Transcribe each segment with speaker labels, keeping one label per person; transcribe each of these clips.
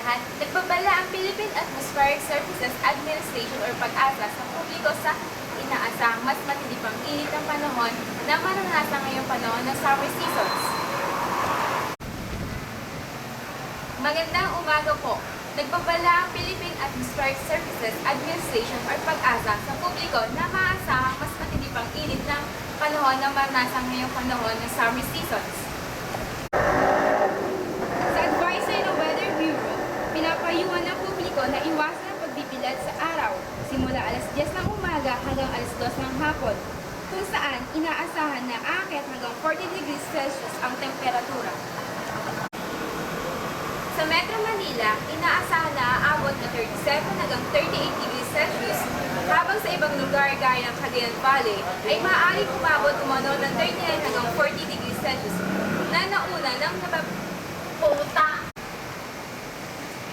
Speaker 1: lahat, nagbabala ang Philippine Atmospheric Services Administration or PAG-ASA sa publiko sa inaasahang mas matindi pang init ng panahon na maranasan ngayong panahon ng summer seasons. Magandang umaga po! Nagbabala ang Philippine Atmospheric Services Administration or PAG-ASA sa publiko na maasahang mas matindi pang init ng panahon na maranasan ngayong panahon ng summer seasons. Pinapayuhan ng publiko na iwasan ang pagbibilad sa araw simula alas 10 ng umaga hanggang alas 2 ng hapon, kung saan inaasahan na aakyat hanggang 40 degrees Celsius ang temperatura. Sa Metro Manila, inaasahan na aabot na 37 hanggang 38 degrees Celsius, habang sa ibang lugar gaya ng Cagayan Valley ay maaaring umabot umano ng 39 hanggang 40 degrees Celsius na nauna ng napaputa.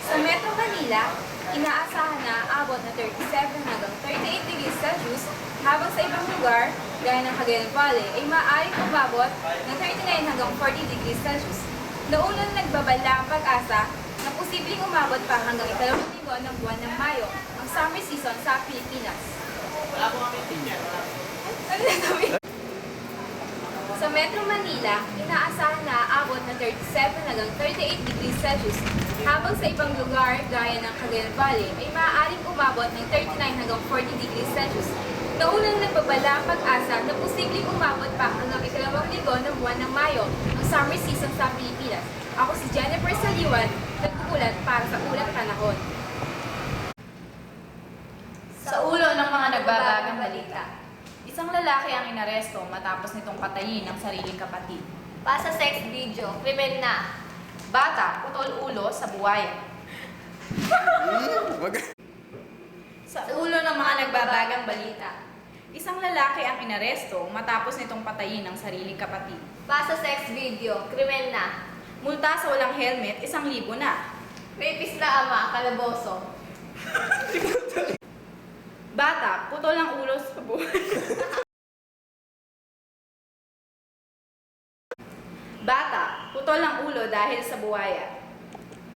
Speaker 1: Sa Metro Manila, inaasahan na aabot na 37 hanggang 38 degrees Celsius, habang sa ibang lugar, gaya ng Cagayan Valley, ay maaaring umabot ng 39 hanggang 40 degrees Celsius. Naunang nagbabala ang PAG-ASA na posibleng umabot pa hanggang ikalawang linggo ng buwan ng Mayo, ang summer season sa Pilipinas. Sa Metro Manila, inaasahan na aabot na 37 hanggang 38 degrees Celsius, habang sa ibang lugar, gaya ng Cagayan Valley, ay maaaring umabot ng 39 hanggang 40 degrees Celsius. Naunang nagbabala ang PAG-ASA na posibleng umabot pa hanggang ikalawang linggo ng buwan ng Mayo, ang summer season sa Pilipinas. Ako si Jennifer Saliwan, nagkukulat para sa Ulat Panahon.
Speaker 2: Sa ulo ng mga nagbabagang balita, isang lalaki ang inaresto matapos nitong patayin ang sariling kapatid.
Speaker 3: Pasa sex video, krimen na.
Speaker 2: Bata, putol ulo sa buwaya. Sa ulo ng mga nagbabagang balita, isang lalaki ang inaresto matapos nitong patayin ang sariling kapatid.
Speaker 3: Pasa sex video, krimen na.
Speaker 2: Multa sa walang helmet, 1,000 na.
Speaker 3: Rapist na ama, kalaboso.
Speaker 2: Bata, putol ang ulo sa buwaya. Bata, putol ang ulo dahil sa buwaya.